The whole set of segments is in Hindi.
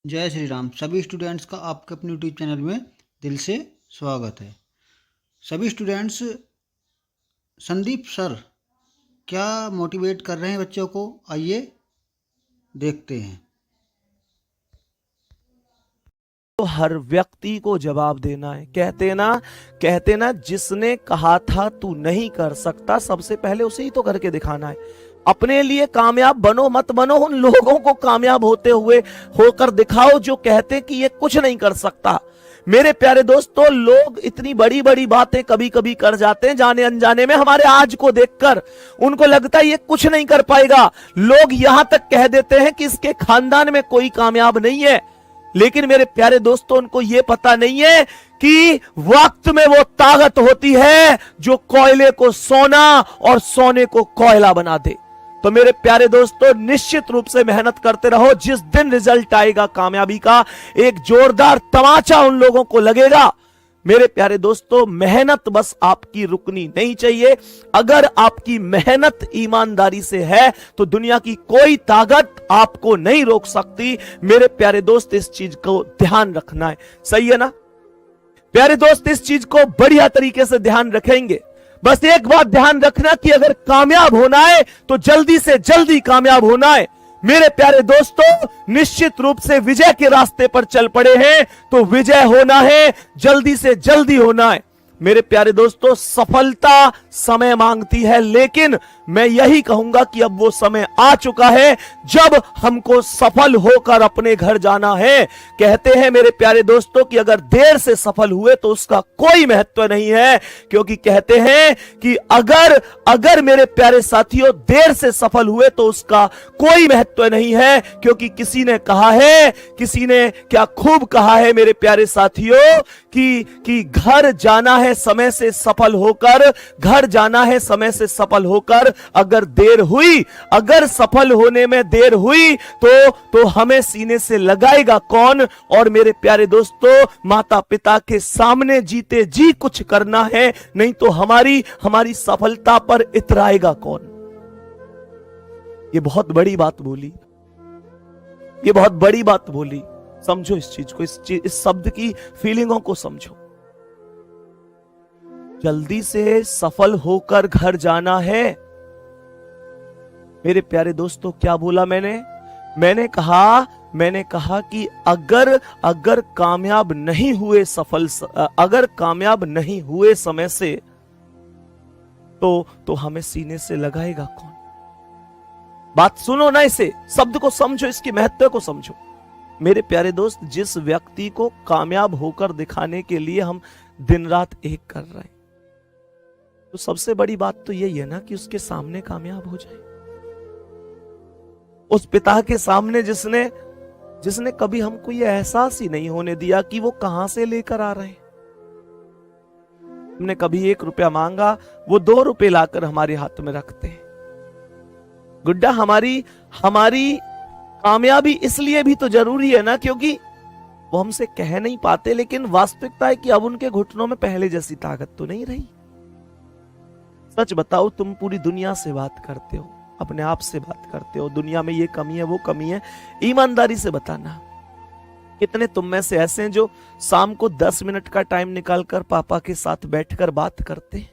जय श्री राम। सभी स्टूडेंट्स का आपके अपने यूट्यूब चैनल में दिल से स्वागत है। सभी स्टूडेंट्स, संदीप सर क्या मोटिवेट कर रहे हैं बच्चों को, आइए देखते हैं। तो हर व्यक्ति को जवाब देना है। कहते ना जिसने कहा था तू नहीं कर सकता, सबसे पहले उसे ही तो करके दिखाना है। अपने लिए कामयाब बनो मत बनो, उन लोगों को कामयाब होते हुए होकर दिखाओ जो कहते कि ये कुछ नहीं कर सकता। मेरे प्यारे दोस्तों, लोग इतनी बड़ी बड़ी बातें कभी कभी कर जाते हैं जाने अनजाने में। हमारे आज को देखकर उनको लगता है ये कुछ नहीं कर पाएगा। लोग यहां तक कह देते हैं कि इसके खानदान में कोई कामयाब नहीं है। लेकिन मेरे प्यारे दोस्तों, उनको यह पता नहीं है कि वक्त में वो ताकत होती है जो कोयले को सोना और सोने को कोयला बना दे। तो मेरे प्यारे दोस्तों, निश्चित रूप से मेहनत करते रहो। जिस दिन रिजल्ट आएगा कामयाबी का, एक जोरदार तमाचा उन लोगों को लगेगा। मेरे प्यारे दोस्तों, मेहनत बस आपकी रुकनी नहीं चाहिए। अगर आपकी मेहनत ईमानदारी से है तो दुनिया की कोई ताकत आपको नहीं रोक सकती। मेरे प्यारे दोस्त, इस चीज को ध्यान रखना है। सही है ना प्यारे दोस्त? इस चीज को बढ़िया तरीके से ध्यान रखेंगे। बस एक बात ध्यान रखना कि अगर कामयाब होना है तो जल्दी से जल्दी कामयाब होना है। मेरे प्यारे दोस्तों, निश्चित रूप से विजय के रास्ते पर चल पड़े हैं तो विजय होना है, जल्दी से जल्दी होना है। मेरे प्यारे दोस्तों, सफलता समय मांगती है, लेकिन मैं यही कहूंगा कि अब वो समय आ चुका है जब हमको सफल होकर अपने घर जाना है। कहते हैं मेरे प्यारे दोस्तों कि अगर देर से सफल हुए तो उसका कोई महत्व नहीं है, क्योंकि कहते हैं कि अगर मेरे प्यारे साथियों देर से सफल हुए तो उसका कोई महत्व नहीं है, क्योंकि किसी ने कहा है, किसी ने क्या खूब कहा है मेरे प्यारे साथियों कि घर जाना है समय से सफल होकर, घर जाना है समय से सफल होकर। अगर सफल होने में देर हुई तो हमें सीने से लगाएगा कौन? और मेरे प्यारे दोस्तों, माता पिता के सामने जीते जी कुछ करना है, नहीं तो हमारी सफलता पर इतराएगा कौन? ये बहुत बड़ी बात बोली, ये बहुत बड़ी बात बोली। समझो इस चीज को, इस शब्द की फीलिंगों को समझो। जल्दी से सफल होकर घर जाना है। मेरे प्यारे दोस्तों, क्या बोला मैंने कहा कि अगर कामयाब नहीं हुए अगर कामयाब नहीं हुए समय से तो हमें सीने से लगाएगा कौन? बात सुनो ना, इसे शब्द को समझो, इसके महत्व को समझो। मेरे प्यारे दोस्त, जिस व्यक्ति को कामयाब होकर दिखाने के लिए हम दिन रात एक कर रहे हैं, तो सबसे बड़ी बात तो यही है ना कि उसके सामने कामयाब हो जाए। उस पिता के सामने जिसने कभी हमको ये एहसास ही नहीं होने दिया कि वो कहां से लेकर आ रहे हैं। हमने कभी 1 रुपया मांगा, वो 2 रुपए लाकर हमारे हाथ में रखते हैं। गुड्डा, हमारी कामयाबी इसलिए भी तो जरूरी है ना, क्योंकि वो हमसे कह नहीं पाते, लेकिन वास्तविकता है कि अब उनके घुटनों में पहले जैसी ताकत तो नहीं रही। सच बताओ, तुम पूरी दुनिया से बात करते हो, अपने आप से बात करते हो, दुनिया में ये कमी है वो कमी है, ईमानदारी से बताना। कितने तुम में से ऐसे हैं जो शाम को 10 मिनट का टाइम निकालकर पापा के साथ बैठकर बात करते हैं?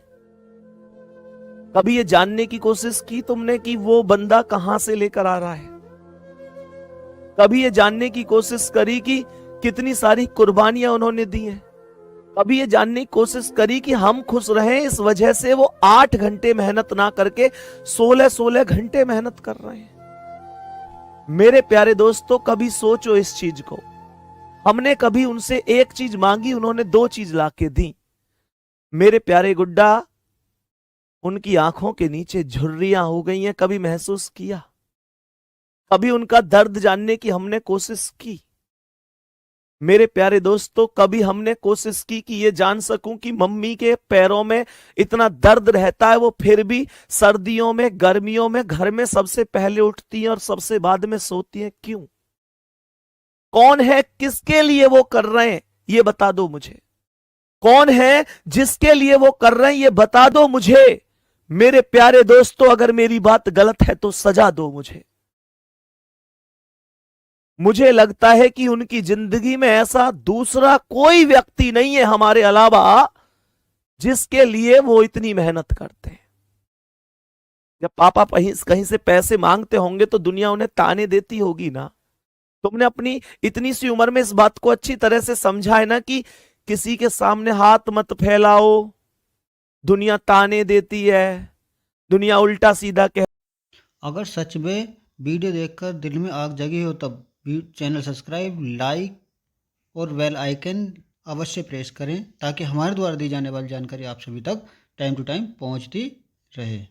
कभी ये जानने की कोशिश की तुमने कि वो बंदा कहां से लेकर आ रहा है? कभी ये जानने की कोशिश करी कि कितनी सारी कुर्बानियां उन्होंने दी हैं? कभी ये जानने की कोशिश करी कि हम खुश रहें इस वजह से वो 8 घंटे मेहनत ना करके 16 घंटे मेहनत कर रहे हैं? मेरे प्यारे दोस्तों, कभी सोचो इस चीज को। हमने कभी उनसे एक चीज मांगी, उन्होंने 2 चीज लाके दी। मेरे प्यारे गुड्डा, उनकी आंखों के नीचे झुर्रियां हो गई हैं। कभी महसूस किया? कभी उनका दर्द जानने की हमने कोशिश की? मेरे प्यारे दोस्तों, कभी हमने कोशिश की कि ये जान सकूं कि मम्मी के पैरों में इतना दर्द रहता है, वो फिर भी सर्दियों में गर्मियों में घर में सबसे पहले उठती हैं और सबसे बाद में सोती हैं? क्यों? कौन है, किसके लिए वो कर रहे हैं, ये बता दो मुझे। कौन है जिसके लिए वो कर रहे हैं, ये बता दो मुझे। मेरे प्यारे दोस्तों, अगर मेरी बात गलत है तो सजा दो मुझे। मुझे लगता है कि उनकी जिंदगी में ऐसा दूसरा कोई व्यक्ति नहीं है हमारे अलावा जिसके लिए वो इतनी मेहनत करते हैं। जब पापा कहीं से पैसे मांगते होंगे तो दुनिया उन्हें ताने देती होगी ना। तुमने अपनी इतनी सी उम्र में इस बात को अच्छी तरह से समझा है ना कि किसी के सामने हाथ मत फैलाओ, दुनिया ताने देती है, दुनिया उल्टा सीधा कह। अगर सच में वीडियो देखकर दिल में आग जगी हो तब चैनल सब्सक्राइब, लाइक और बेल आइकन अवश्य प्रेस करें ताकि हमारे द्वारा दी जाने वाली जानकारी आप सभी तक टाइम टू टाइम पहुंचती रहे।